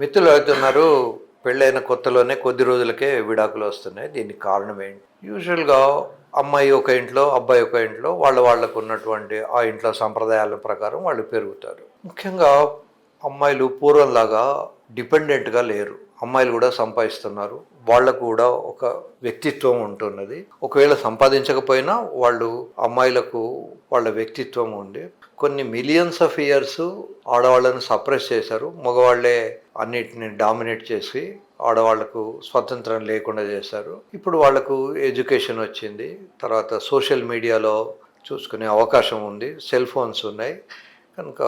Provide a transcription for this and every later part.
మిత్రులు అవుతున్నారు. పెళ్ళైన కొత్తలోనే కొద్ది రోజులకే విడాకులు వస్తున్నాయి. దీనికి కారణం ఏంటి? యూజువల్గా అమ్మాయి ఒక ఇంట్లో, అబ్బాయి ఒక ఇంట్లో, వాళ్ళకు ఉన్నటువంటి ఆ ఇంట్లో సంప్రదాయాల ప్రకారం వాళ్ళు పెరుగుతారు. ముఖ్యంగా అమ్మాయిలు పూర్వంలాగా డిపెండెంట్గా లేరు. అమ్మాయిలు కూడా సంపాదిస్తున్నారు. వాళ్ళకు కూడా ఒక వ్యక్తిత్వం ఉంటున్నది. ఒకవేళ సంపాదించకపోయినా వాళ్ళు అమ్మాయిలకు వాళ్ళ వ్యక్తిత్వం ఉంది. కొన్ని మిలియన్స్ ఆఫ్ ఇయర్స్ ఆడవాళ్ళని సప్రెస్ చేశారు. మగవాళ్లే అన్నిటిని డామినేట్ చేసి ఆడవాళ్లకు స్వతంత్రం లేకుండా చేశారు. ఇప్పుడు వాళ్లకు ఎడ్యుకేషన్ వచ్చింది, తర్వాత సోషల్ మీడియాలో చూసుకునే అవకాశం ఉంది, సెల్ ఫోన్స్ ఉన్నాయి కనుక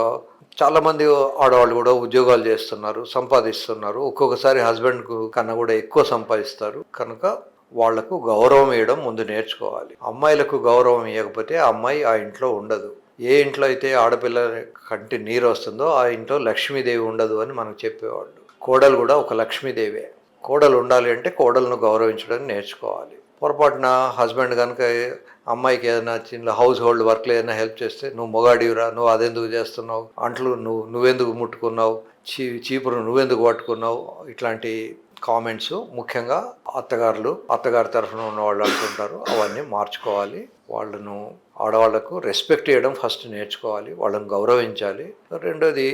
చాలామంది ఆడవాళ్ళు కూడా ఉద్యోగాలు చేస్తున్నారు, సంపాదిస్తున్నారు. ఒక్కొక్కసారి హస్బెండ్ కన్నా కూడా ఎక్కువ సంపాదిస్తారు. కనుక వాళ్లకు గౌరవం ఇవ్వడం ముందు నేర్చుకోవాలి. అమ్మాయిలకు గౌరవం ఇవ్వకపోతే ఆ అమ్మాయి ఆ ఇంట్లో ఉండదు. ఏ ఇంట్లో అయితే ఆడపిల్ల కంటి నీరు వస్తుందో ఆ ఇంట్లో లక్ష్మీదేవి ఉండదు అని మనకు చెప్పేవాళ్ళు. కోడలు కూడా ఒక లక్ష్మీదేవే. కోడలు ఉండాలి అంటే కోడలను గౌరవించడం నేర్చుకోవాలి. పొరపాటున హస్బెండ్ కనుక అమ్మాయికి ఏదైనా చిన్న హౌస్ హోల్డ్ వర్క్లు ఏదైనా హెల్ప్ చేస్తే, నువ్వు మొగాడివిరా, నువ్వు అదెందుకు చేస్తున్నావు, అంట్లు నువ్వెందుకు ముట్టుకున్నావు, చీపురు నువ్వెందుకు పట్టుకున్నావు, ఇట్లాంటి కామెంట్స్ ముఖ్యంగా అత్తగారి తరఫున ఉన్న వాళ్ళు అంటుంటారు. అవన్నీ మార్చుకోవాలి. వాళ్ళను ఆడవాళ్లకు రెస్పెక్ట్ చేయడం ఫస్ట్ నేర్చుకోవాలి, వాళ్ళని గౌరవించాలి. రెండోది,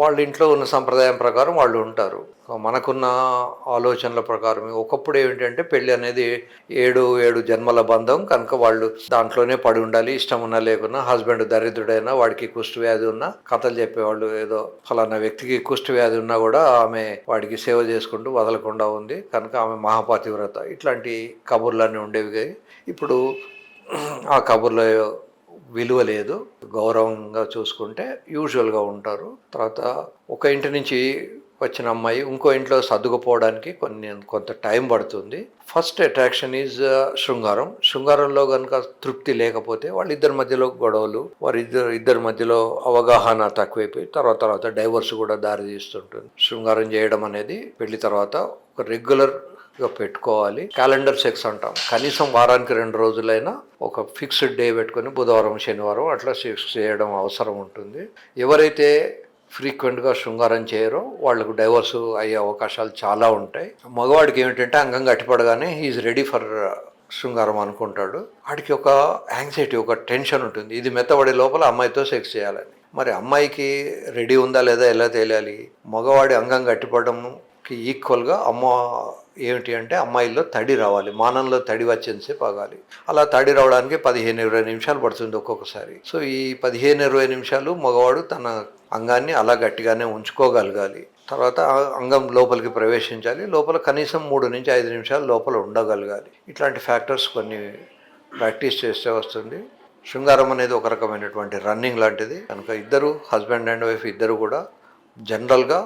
వాళ్ళ ఇంట్లో ఉన్న సంప్రదాయం ప్రకారం వాళ్ళు ఉంటారు. మనకున్న ఆలోచనల ప్రకారం ఒకప్పుడు ఏమిటంటే పెళ్ళి అనేది ఏడు జన్మల బంధం కనుక వాళ్ళు దాంట్లోనే పడి ఉండాలి. ఇష్టం ఉన్నా లేకున్నా, హస్బెండ్ దరిద్రుడైనా, వాడికి కుష్టు వ్యాధి ఉన్నా కథలు చెప్పేవాళ్ళు. ఏదో ఫలానా వ్యక్తికి కుష్టు వ్యాధి ఉన్నా కూడా ఆమె వాడికి సేవ చేసుకుంటూ వదలకుండా ఉంది కనుక ఆమె మహాపతివ్రత, ఇట్లాంటి కబుర్లన్నీ ఉండేవి. ఇప్పుడు ఆ కబుర్లో విలువ లేదు. గౌరవంగా చూసుకుంటే యూజువల్గా ఉంటారు. తర్వాత ఒక ఇంటి నుంచి వచ్చిన అమ్మాయి ఇంకో ఇంట్లో సర్దుకుపోవడానికి కొంత టైం పడుతుంది. ఫస్ట్ అట్రాక్షన్ ఈజ్ శృంగారంలో కనుక తృప్తి లేకపోతే వాళ్ళిద్దరి మధ్యలో గొడవలు, ఇద్దరి మధ్యలో అవగాహన తక్కువైపోయి తర్వాత డైవర్స్ కూడా దారి తీస్తుంటుంది. శృంగారం చేయడం అనేది పెళ్లి తర్వాత ఒక రెగ్యులర్గా పెట్టుకోవాలి. క్యాలెండర్ సెక్స్ అంటాం. కనీసం వారానికి 2 రోజులైనా ఒక ఫిక్స్డ్ డే పెట్టుకొని బుధవారం శనివారం అట్లా సెక్స్ చేయడం అవసరం ఉంటుంది. ఎవరైతే ఫ్రీక్వెంట్గా శృంగారం చేయరో వాళ్లకు డైవర్స్ అయ్యే అవకాశాలు చాలా ఉంటాయి. మగవాడికి ఏమిటంటే అంగం గట్టిపడగానే హీఈస్ రెడీ ఫర్ శృంగారం అనుకుంటాడు. వాడికి ఒక యాంగ్జైటీ, ఒక టెన్షన్ ఉంటుంది, ఇది మెత్తబడే లోపల అమ్మాయితో సెక్స్ చేయాలని. మరి అమ్మాయికి రెడీ ఉందా లేదా ఎలా తెలియాలి? మగవాడి అంగం గట్టిపడడంకి ఈక్వల్గా ఏమిటి అంటే అమ్మాయిల్లో తడి రావాలి, మానంలో తడి వచ్చేసేపు ఆగాలి. అలా తడి రావడానికి 15-20 నిమిషాలు పడుతుంది ఒక్కొక్కసారి. సో ఈ 15-20 నిమిషాలు మగవాడు తన అంగాన్ని అలా గట్టిగానే ఉంచుకోగలగాలి. తర్వాత అంగం లోపలికి ప్రవేశించాలి. లోపల కనీసం 3-5 నిమిషాలు లోపల ఉండగలగాలి. ఇట్లాంటి ఫ్యాక్టర్స్ కొన్ని ప్రాక్టీస్ చేస్తే వస్తుంది. శృంగారం అనేది ఒక రకమైనటువంటి రన్నింగ్ లాంటిది కనుక ఇద్దరు హస్బెండ్ అండ్ వైఫ్ ఇద్దరు కూడా జనరల్గా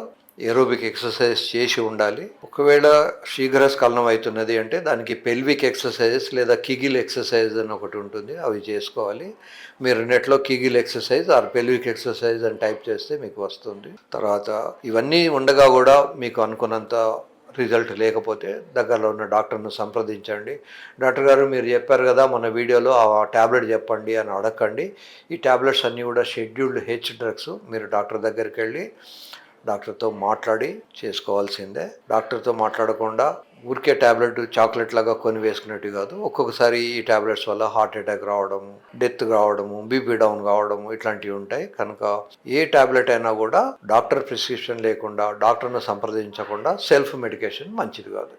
ఏరోబిక్ ఎక్సర్సైజ్ చేసి ఉండాలి. ఒకవేళ శీఘ్రస్ఖలనం అవుతున్నది అంటే దానికి పెల్విక్ ఎక్సర్సైజెస్ లేదా కిగిల్ ఎక్సర్సైజ్ అని ఒకటి ఉంటుంది, అవి చేసుకోవాలి. మీరు నెట్లో కిగిల్ ఎక్సర్సైజ్ ఆర్ పెల్విక్ ఎక్సర్సైజ్ అని టైప్ చేస్తే మీకు వస్తుంది. తర్వాత ఇవన్నీ ఉండగా కూడా మీకు అనుకున్నంత రిజల్ట్ లేకపోతే దగ్గరలో ఉన్న డాక్టర్ను సంప్రదించండి. డాక్టర్ గారు మీరు చెప్పారు కదా మన వీడియోలో, ఆ ట్యాబ్లెట్ చెప్పండి అని అడగండి. ఈ ట్యాబ్లెట్స్ అన్నీ కూడా షెడ్యూల్డ్ హెచ్ డ్రగ్స్. మీరు డాక్టర్ దగ్గరికి వెళ్ళి డాక్టర్తో మాట్లాడి చేసుకోవాల్సిందే. డాక్టర్తో మాట్లాడకుండా ఊరికే ట్యాబ్లెట్ చాక్లెట్ లాగా కొని వేసుకున్నట్టు కాదు. ఒక్కొక్కసారి ఈ ట్యాబ్లెట్స్ వల్ల హార్ట్ అటాక్ రావడము, డెత్ రావడము, బీపీ డౌన్ కావడము ఇట్లాంటివి ఉంటాయి. కనుక ఏ ట్యాబ్లెట్ అయినా కూడా డాక్టర్ ప్రిస్క్రిప్షన్ లేకుండా, డాక్టర్ను సంప్రదించకుండా సెల్ఫ్ మెడికేషన్ మంచిది కాదు.